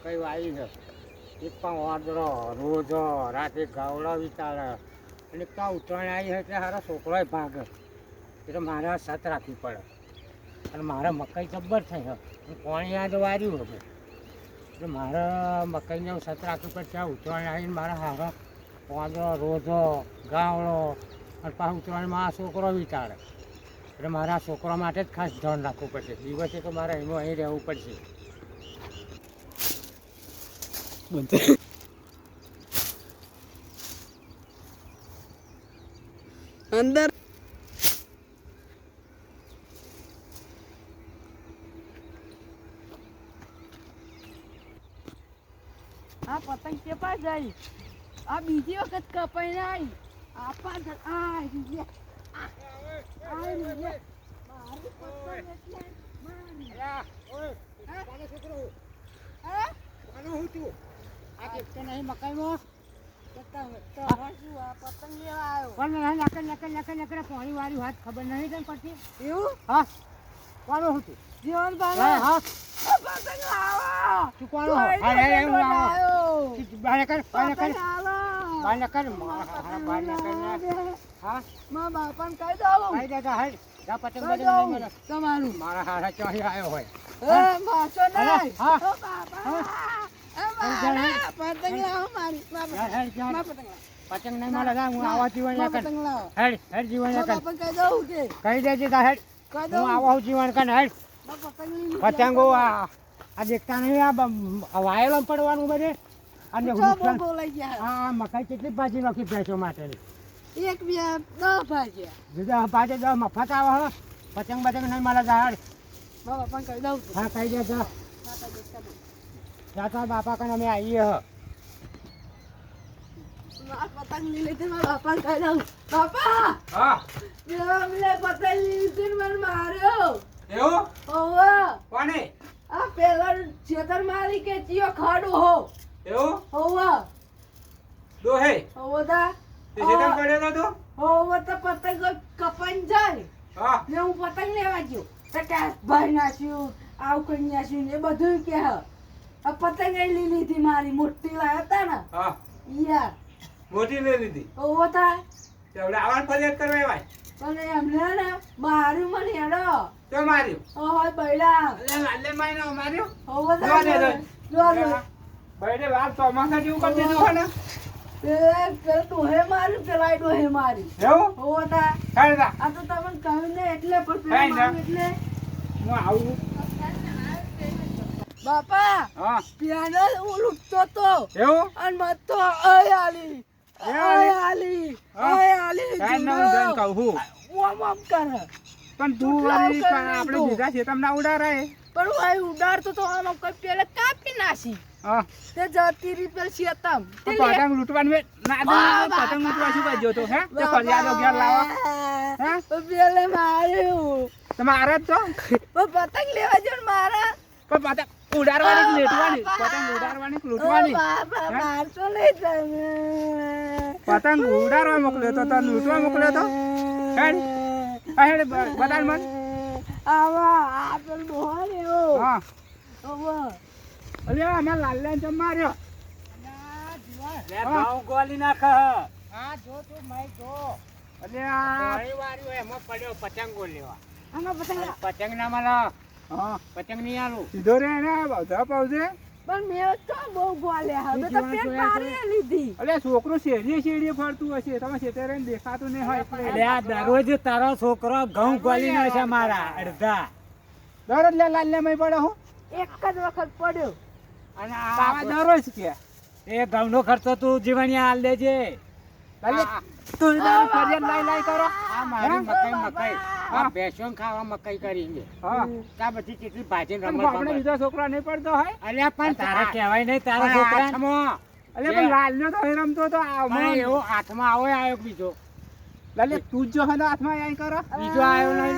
મકઈ વાવી છે. એક પણ વાદળો રોજો રાતે ગાવડા વિચારે અને ત્યાં ઉત્તરાયણ આવી એટલે સારા છોકરોય ભાગે એટલે મારે સત રાખવી પડે અને મારે મકાઈ જબ્બર થઈ છે. હું પાણી યાદ વાર્યું હવે એટલે મારે મકાઈને સત રાખવી પડે. ત્યાં ઉત્તરાયણ આવીને મારા સારો વાદળો રોજો ગાવડો અને પાછું ઉત્તરાયણમાં આ છોકરો વિચારે એટલે મારે આ છોકરા માટે જ ખાસ ધ્યાન રાખવું પડશે. દિવસે તો મારે એમાં અહીં રહેવું પડશે. અંદર આ પતંગ કેપા જાય આ બીજી વખત કપાઈને આવી આપા આ રીજે આ રીજે મારી પતંગ એટલે મારી અલા ઓય કોનો છોકરો હા કોનો હું તું આ કે નહીં મકાઈમાં પતંગ લેવા આવ્યો પણ નકર પાણી વાળી વાત ખબર નહીં તને પડતી. એવું હા કોનો હું તું જીવન હા બાબા હા પતંગ લાવો તું કોનો હા હું આવો બાર કર પતંગ લાવો બાર કર હા મા બાપાને કહી દઉં કઈ દેતા હે જા પતંગ કહી બતંગ દઉં નહીં મળે. તમારું મારા હારા ચોહી આવ્યો હોય એ માસો નહીં હા. ઓ બાબા એ મારા પતંગ લાવો મારી જા, બાબા હેડ, જા. મા પતંગ લાવો પતંગ નહીં મળે જા, હું આવા જીવન મા કર પતંગ લાવો હેડ જીવન મા કર બાપાને કહી દઉં કે કહી દેજે તા હેડ કહી હું દઉં આવો જીવન કર હેડ મા પતંગ લઈને પતંગો આ દેખતા નહીં આ વાયેલો પડવાનું બધે અને ચો નુકસાન. બોલાઈ ગયા આ મકાઈ કેટલી ભાજી નાખી ભેંસો માટેની એક બે 10 ભાગ્યા જુદા પાછે દસ મફત આવે હો પતંગ બતંગ નહીં મળે જા હેડ મા બાપાને કહી દઉં હા કહી દે જા જાતા બાપા કને અમે આવીએ હ મા પતંગ લઈ લીધી મા બાપાને કહી દઉં બાપા હા પેલા મને પતંગ લઈ લીધી ને મને માર્યો એવું ઓવા કોને આ પેલા છેતર મારી કે ચિયો ખાડો હો એવું ઓવા દોહે ઓવા તે જેતન પડ્યો તો ઓવા તો પતંગ કપાઈ જાય હા ને હું પતંગ લેવા ગયો તો કે ભાઈ નાખ્યું આવું કરી નાખ્યું ને એ બધું કે હ આ પતંગ એ લઈ લીધી મારી મોટી લાયા તા ને હા યાર મોટી લઈ લીધી ઓવા તા તેવડે આવાજ ફરિયાદ કરવા ભાઈ પણ એમને ને માર્યું મને હેડો તો માર્યું ઓય બૈડા લાલે માઈનો માર્યો ઓવા જોવા દે, તા જોવા બૈડે વાત ચોમાસા જેવું કરી દીધું હે ને પેલા ડોહે માર્યું પેલા ડોહે મારી એવું ઓવા તા હેડ જા આ તો તમને કહ્યું ને એટલે પણ કઈ પેલા ના. માર્યું એટલે હું આવું બાપા હા પિયાનો હું લૂટતો તો એવું અને મત તો અય આલી અય આલી હા. અય આલી કાઈ ના હું તને કહું ઓમ ઓમ કરે પણ તું કેટલા વાળી કરી આપણે લીધું? બીજા ખેતમ ના ઉડારાય પણ હું આ ઉડાડતો તો આમ કોઈ પેલે કાપી નાસી હા તે જતી રી પેલ શેતમ તે લે- પતંગ લૂંટવાનું ના વાહ, દે પતંગ લૂંટવા શું કરજો તો હે તે બાપા. ફરિયાદો ઘેર લાવો હે પેલે માર્યું તમારે જ તો પણ પતંગ લેવા જો ને મારા પણ પતંગ ઉડાડવાની કે લૂંટવાની બાપા. પતંગ ઉડાડવાની કે ઓ લૂંટવાની બાપા હે? મારતો નહીં તમે પતંગ ઉડાડવા મોકલ્યો તો તને લૂંટવા મોકલ્યો તો હેડ આ હેડ બતાડ મન આવા આ પેલ ડોહા ને એવો હા ઓવા અલ્યા અમે લાલને જમ માર્યો લે ભાવ ગોલી નાખ હા જો તું માઈ જો અલ્યા ઘણી વાર્યું એમાં પડ્યો પતંગો લેવા આનો પતંગ લા- પતંગ ના મળે હા પતંગ નહીં આલું સીધો રે ને બધા પાવજે પણ મેં તો બહુ ગોલ્યા હવે તો તું પેટ જોવા મારી લીધી અલ્યા છોકરો શેરીએ શેરીએ ફરતું હશે તમે શેતરે દેખાતું નહીં હોય એટલે. એટલે આ દરરોજ તારો છોકરો ઘઉં ગોલી નાખે મારા અડધા દરરોજ લે લાલ મય પડે હું એક જ વખત પડ્યો અને આવા દરરોજ કે એ ઘઉંનો ખર્ચો તું જીવણી હાલ દેજે લાલે તું દરરોજ ફરિયાદ લાઈ લાઈ કરો આ મારી મકાઈ મકાઈ હા. આ ભેંસો ખાવા મકાઈ કરી હા તા બધી કેટલી ભાજી પણ રમત આપણે બીજા છોકરા નહીં પડતો હોય અલ્યા પણ તારે કહેવાય નહીં તારા આ છોકરા હાથમાં. અલ્યા પણ લાલ્યો તો અહીં રમતો તો પણ એવો હાથમાં આવો આવ્યો બીજો લાલે તું જ જો હે ને હાથમાં આઈ કરો બીજો આવ્યો નહીં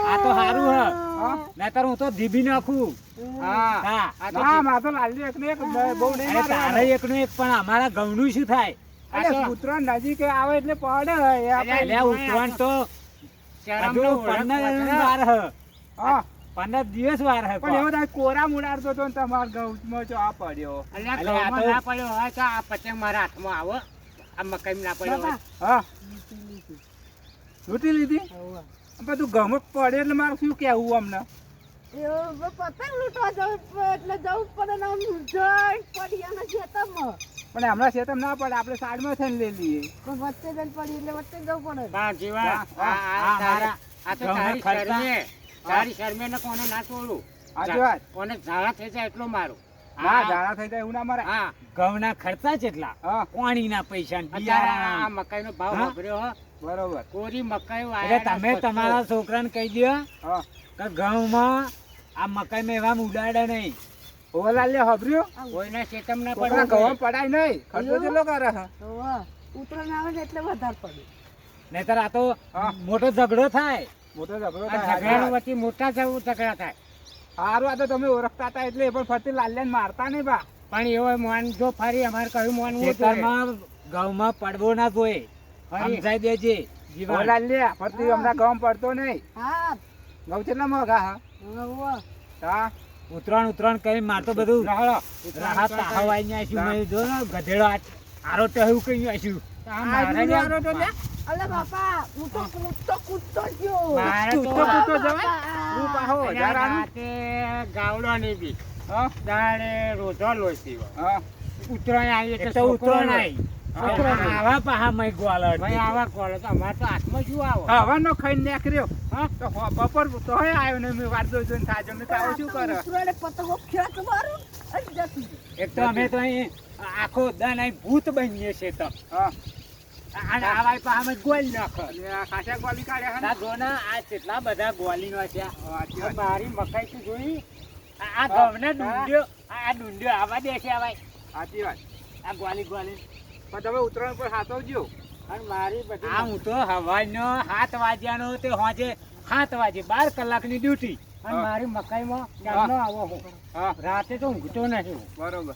આ તો સારું હ હા નહીતર હું તો ધીબી નાખું હા હા આ તો ના માં તો લાલ્યો એકને એક બહુ નહીં અરે તારે મારવાનો. એકનું એક પણ અમારા ઘઉંનું શું થાય આ અલ્યા તો- પુત્ર નજીક આવે એટલે પડે એ આપણે અલ્યા ઉતવાન તો શરમનો હજુ ઓળખ 15 પકડા. વાર હ. હા 15 દિવસ વાર હે પણ એવો તમે કોરા મુડાડતો હતો ને તમારા ઘઉંમાં જો આ પડ્યો. અલ્યા અલ્યા, આ ઘઉંમાં તો- ના પડ્યો હોય તો આ પતંગ મારા હાથમાં આવો આ મકાઈ ના પડ્યો હોય હા લૂંટી લીધી હોવે. બધું ઘઉંમાં પડે એટલે મારે શું કહેવું અમને? એવું પતંગ લૂંટવા જવું એટલે જવું જ પડે ને આમ જઈ પડી એના ખેતરમાં. પણ હમણાં શેતમ ના પડે, આપણે સાઈડમાં થઈને લઈ લઈએ. પણ વચ્ચે જઈને પડી એટલે વચ્ચે જવું પડે. બા જીવા હા, આ તારા આ તો ઘઉંના તારી ખર્ચા. શરમે તારી શરમે ને કોને ના તોડું સાચી વાત. કોને ઝાડા થઈ જાય એટલું મારું ના ઝાડા થઈ જાય એવું ના મારે. હા ઘઉંના ખર્ચા કેટલા હા પાણીના પૈસા ને અત્યારે આ બિયારણ. મકાઈ નો ભાવ હા? વાપર્યો હો બરોબર. કોરી મકાઈ એટલે વાયા તમે તમારા છોકરાને કહી દો હા કે ઘઉંમાં આ મકાઈમાં એવા ઉડાડે નહીં. ઓવરલાલ લે હબર્યો કોઈના ચેતમ ના છોકરા પડે ઘઉં પડાય નહીં. ખર્ચો કેટલો કરે છે? હોવે. ઉતરાણ આવે ને એટલે વધારે પડે. નહીતર આ તો હા. મોટો ઝઘડો થાય. મોટો ઝઘડો આ થાય. ઝઘડા વચ્ચે મોટા જવું ઝઘડા થાય હારું આ તો તમે ઓળખતા હતા એટલે એ પણ ફરતી લાલ્યાને મારતા નહીં બા. પણ એવો મોન જો ફરી અમારે કહ્યું મોનવું જોઈએ. ખેતરમાં ઘઉંમાં પડવો ના જોઈએ. ફરી. સમજાઈ દેજે જીવન. ઓવરલાલ લે ફરતી હા. હમણાં ઘઉં પડતો નહીં. હા ઘઉં કેટલા મોંઘા હા? હોવે. હા ઉતરાણ કરી માર તો બધું રહળો. રાહત હવાઈ ને આશું મેં જો ને ગધેડો આરો ટહું કઈ આશું. આ મારે આજનું જ- વારો તો લે. અલે બાપા હું તો કૂદતો ગયો. મારે તું તો તો કૂદતો જવાય. બાપા. તું પાહો અલ્યા હજારાનું. રાતે ગાવડો ની બી હા દાડે રોધો લોસી હોય. હા ઉત્તરાયણ આવી એક એટલે તો છોકરો ઉતરાણ નહીં. આવી. છોકરો નહીં. આવા પાહા મય ગ્વાલડ. ભાઈ આવા કોલે તો અમારે તો હાથમાં શું આવો હવાનો ખાઈને નીકળ્યો. હા? તો બપોર તોય આવ્યો ને મેં વાર જોઈને થાજો ને તારો શું કરે? ઉતરાણે પતંગો ખેંચ મારું અને જતી રહી. એક તો અમે તો અહીં આખો દાન અહીં ભૂત બનીએ છે તો હા અને આવા પાહા મય ગોલ નાખો. અને આ ખાસા ગોલી કાઢ્યા હે ને? આ જો ને આ કેટલા બધા ગોલીનો છે. સાચી વાત. મારી મકાઈ તું જોઈ આ ઘઉંના ડુંડિયો આ ડુંડિયો આવા દે છે આવા સાચી વાત. આ ગોલી ગોલી. પણ તમે ઉત્તરાયણ પર હાથવજો. અને મારી આ બધી હું તો હવારનો 7 વાગ્યાનો તે હોજે 7 વાગે 12 કલાકની ડ્યુટી. અને મારી મકાઈમાં ક્યારનો આવો હું હા રાતે તો ઊંઘતો નથી હું. બરોબર.